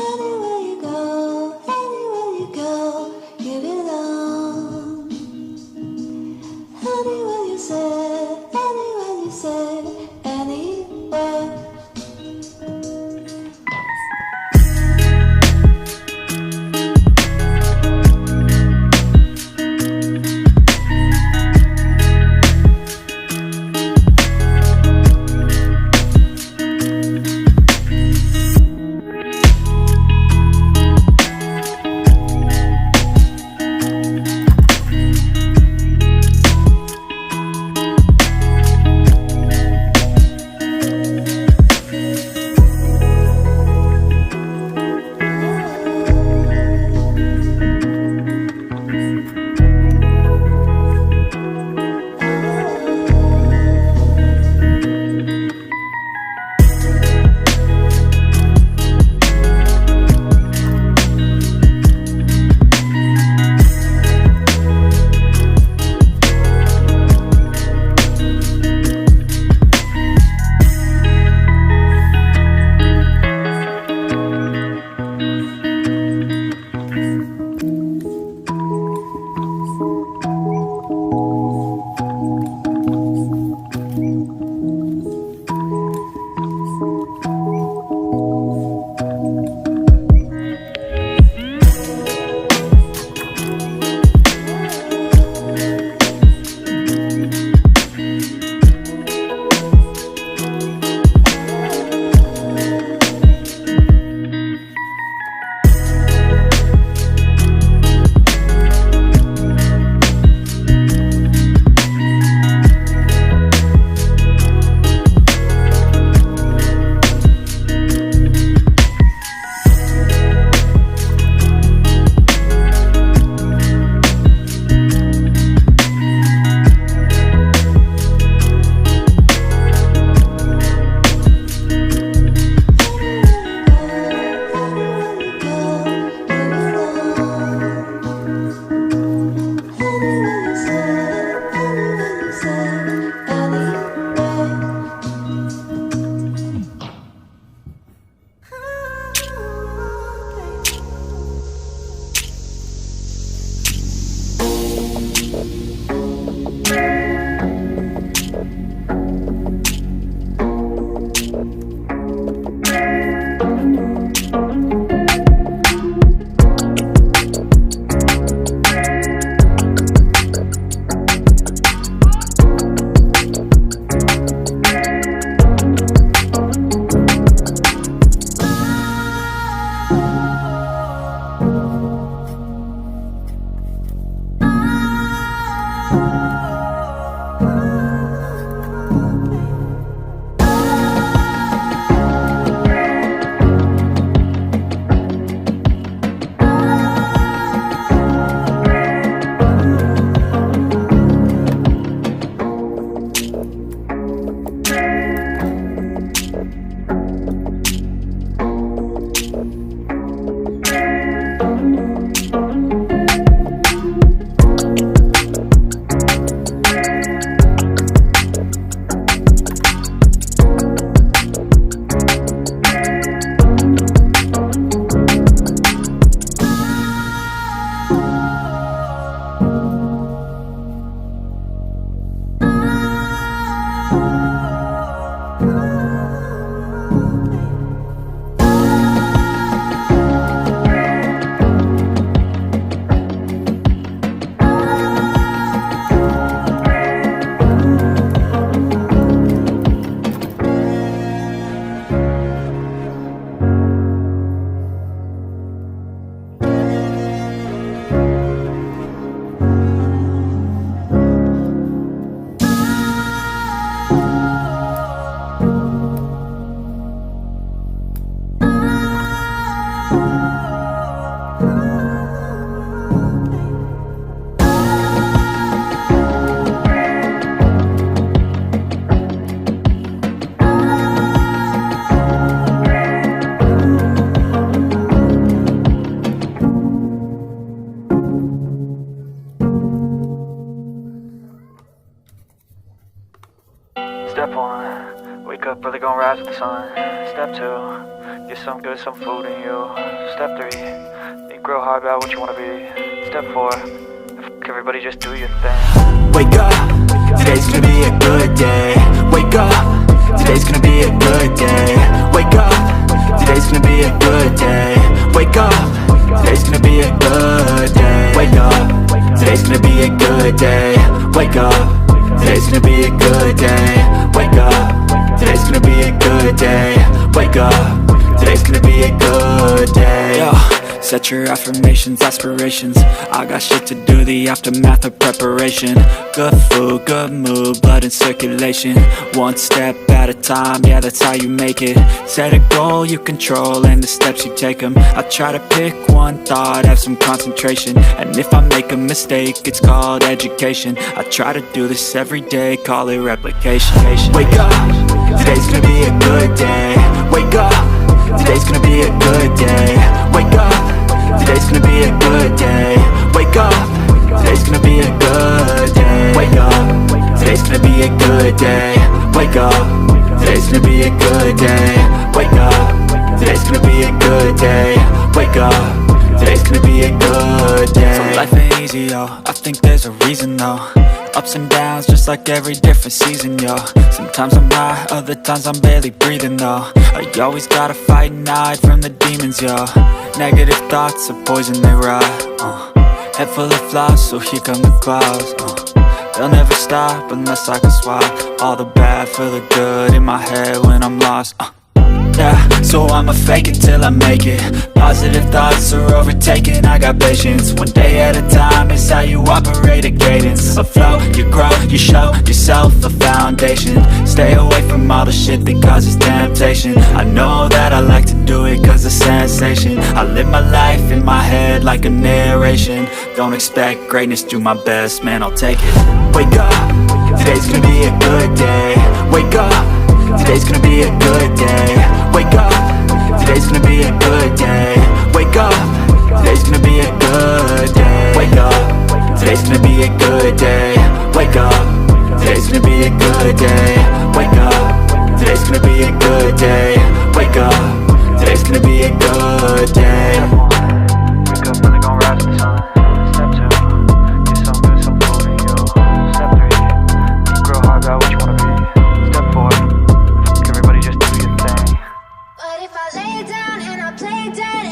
Anywhere you go, you belong. Anywhere you say, anywhere. some good, some food in you. Step 3, think real hard about what you wanna be. Step 4, everybody just do your thing. Wake up, today's gonna be a good day. Wake up, today's gonna be a good day. Wake up, today's gonna be a good day. Wake up, today's gonna be a good day. Wake up, today's gonna be a good day. Wake up, today's gonna be a good day. Wake up, today's gonna be a good day. Wake up, today's gonna be a good day. Yo, set your affirmations, aspirations. I got shit to do, the aftermath of preparation. Good food, good mood, blood in circulation. One step at a time, yeah, that's how you make it. Set a goal you control and the steps you take them. I try to pick one thought, have some concentration. And if I make a mistake, it's called education. I try to do this every day, call it replication. Wake up, today's gonna be a good day. Wake up, today's gonna be a good day. Wake up, today's gonna be a good day. Wake up, today's gonna be a good day. Wake up, today's gonna be a good day. Wake up, today's gonna be a good day. Wake up, today's gonna be a good day. Wake up, today's gonna be a good day. So life ain't easy, yo, I think there's a reason though. Ups and downs, just like every different season, yo. Sometimes I'm high, other times I'm barely breathing, though. I always gotta fight and hide from the demons, yo. Negative thoughts are poison, they rot. Head full of flies, so here come the clouds. They'll never stop unless I can swap all the bad for the good in my head when I'm lost. Yeah, so I'ma fake it till I make it. Positive thoughts are overtaken, I got patience. One day at a time is how you operate a cadence. A flow, you grow, you show yourself a foundation. Stay away from all the shit that causes temptation. I know that I like to do it cause it's sensation. I live my life in my head like a narration. Don't expect greatness, do my best, man, I'll take it. Wake up, today's gonna be a good day. Wake up, today's gonna be a good day. Wake up, today's gonna be a good day. Wake up, today's gonna be a good day. Wake up, today's gonna be a good day. Wake up, today's gonna be a good day. Wake up, today's gonna be a good day. Wake up, today's gonna be a good day. Wake up, really gon' rise with the sun. Step 2, get some good, some food in you. Step 3, think real hard about what you wanna be. Step 4, everybody just do your thing. But if I lay down and I play dead